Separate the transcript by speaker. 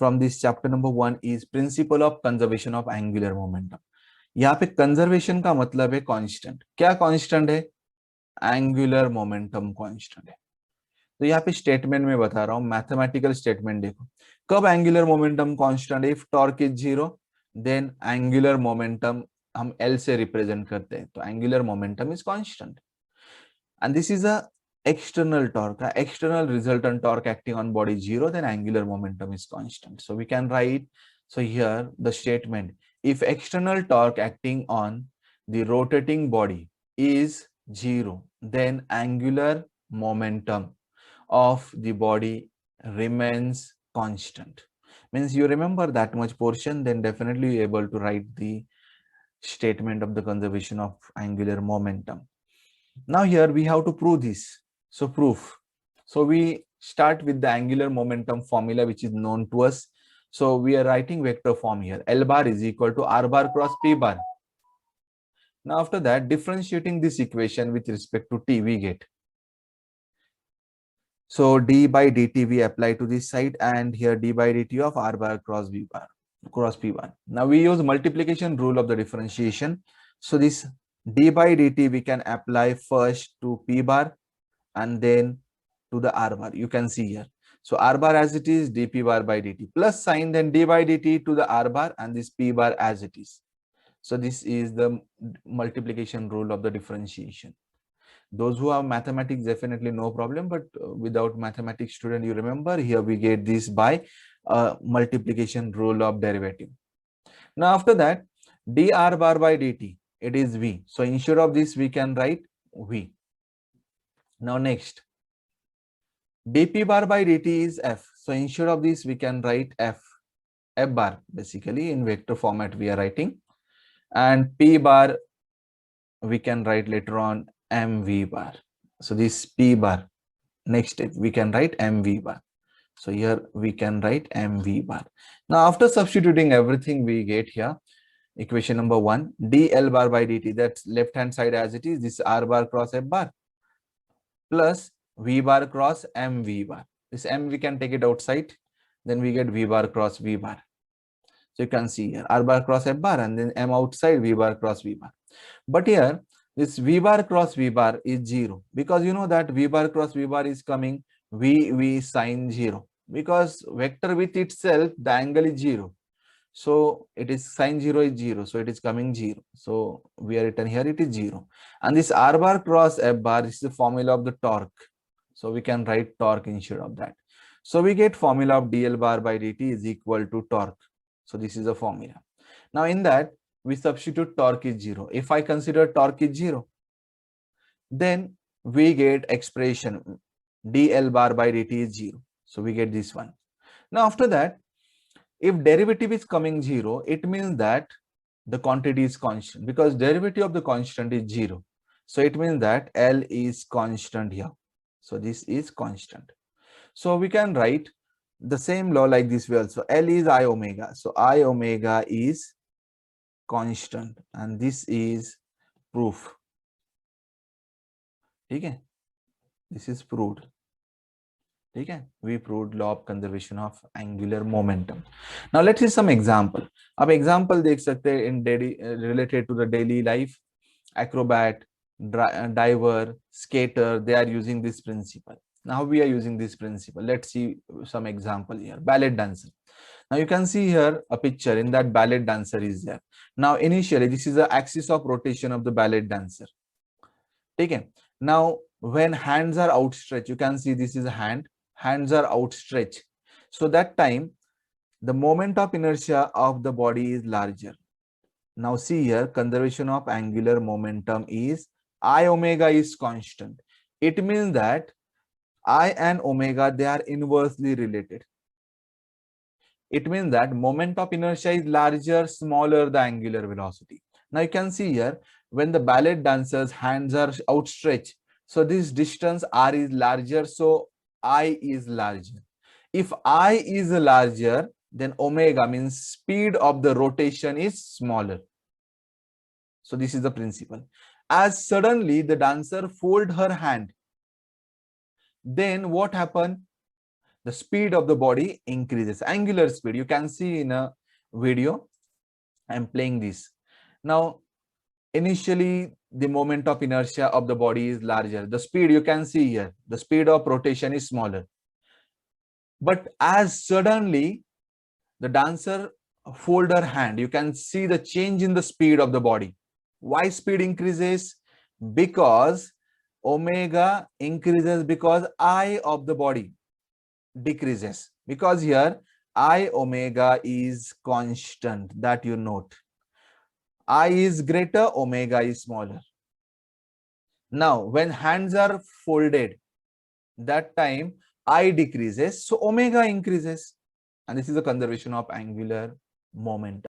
Speaker 1: from this chapter number 1 is principle of conservation of angular momentum. यहाँ पे conservation का मतलब है कांस्टेंट. क्या कांस्टेंट है? एंगुलर मोमेंटम कांस्टेंट है. तो यहाँ पे स्टेटमेंट में बता रहा हूँ, मैथमेटिकल स्टेटमेंट देखो. कब एंगुलर मोमेंटम कांस्टेंट है? If torque is 0 then angular momentum हम L से रिप्रेजेंट करते हैं, तो angular momentum is constant. And this is a external torque, external resultant torque acting on body 0, then angular momentum is constant. So we can write, so here the statement, if external torque acting on the rotating body is 0, then angular momentum of the body remains constant. Means you remember that much portion, then definitely you're able to write the statement of the conservation of angular momentum. Now here we have to prove this. So proof. So we start with the angular momentum formula which is known to us. So we are writing vector form here. L bar is equal to R bar cross P bar. Now after that, differentiating this equation with respect to T, we get. So d by dt we apply to this side, and here d by dt of R bar cross B bar cross P bar. Now we use multiplication rule of the differentiation. So this d by dt we can apply first to P bar and then to the R bar. You can see here. So R bar as it is, dP bar by dt plus sign, then d by dt to the R bar and this P bar as it is. So this is the multiplication rule of the differentiation. Those who have mathematics definitely no problem, but without mathematics student, you remember here we get this by multiplication rule of derivative. Now after that, dr bar by dt, it is V. So instead of this we can write V. Now next, dP bar by dt is F. So instead of this we can write F bar, basically in vector format we are writing, and P bar we can write later on mv bar. So this P bar, next step we can write mv bar. So here we can write mv bar. Now after substituting everything, we get here equation number 1, dl bar by dt, that's left hand side as it is, this R bar cross F bar plus V bar cross mv bar. This m we can take it outside, then we get V bar cross V bar. So you can see here R bar cross F bar and then m outside, V bar cross V bar. But here this V bar cross V bar is 0, because you know that V bar cross V bar is coming V sine 0, because vector with itself the angle is 0. So it is sine 0 is 0, so it is coming 0. So we are written here it is 0. And this R bar cross F bar is the formula of the torque. So we can write torque instead of that. So we get formula of dl bar by dt is equal to torque. So this is a formula. Now in that we substitute torque is 0. If I consider torque is 0, then we get expression dl bar by dt is 0. So we get this one. Now after that, if derivative is coming 0, it means that the quantity is constant, because derivative of the constant is 0. So it means that L is constant here. So this is constant. So we can write the same law like this way also. L is I omega. So I omega is constant, and this is proof. Okay, this is proved. Okay, we proved law of conservation of angular momentum. Now let's see some example. अब example देख सकते हैं in daily related to the daily life. Acrobat, diver, skater, they are using this principle. Now we are using this principle. Let's see some example here. Ballet dancer. Now you can see here a picture. In that ballet dancer is there. Now initially this is the axis of rotation of the ballet dancer. Okay. Now when hands are outstretched, you can see this is a hand. Hands are outstretched. So that time the moment of inertia of the body is larger. Now see here, conservation of angular momentum is I omega is constant. It means that I and omega, they are inversely related. It means that moment of inertia is larger, smaller the angular velocity. Now you can see here, when the ballet dancer's hands are outstretched, so this distance R is larger, so I is larger. If I is larger, then omega means speed of the rotation is smaller. So this is the principle. As suddenly the dancer fold her hand, then what happened? the speed of the body increases. Angular speed, you can see in a video. I'm playing this. Now, initially, the moment of inertia of the body is larger. The speed you can see here, the speed of rotation is smaller. But as suddenly the dancer fold her hand, you can see the change in the speed of the body. Why speed increases? Because omega increases because I of the body decreases. Because here I omega is constant, that you note. I is greater, omega is smaller. Now, when hands are folded, that time I decreases, so omega increases. And this is a conservation of angular momentum.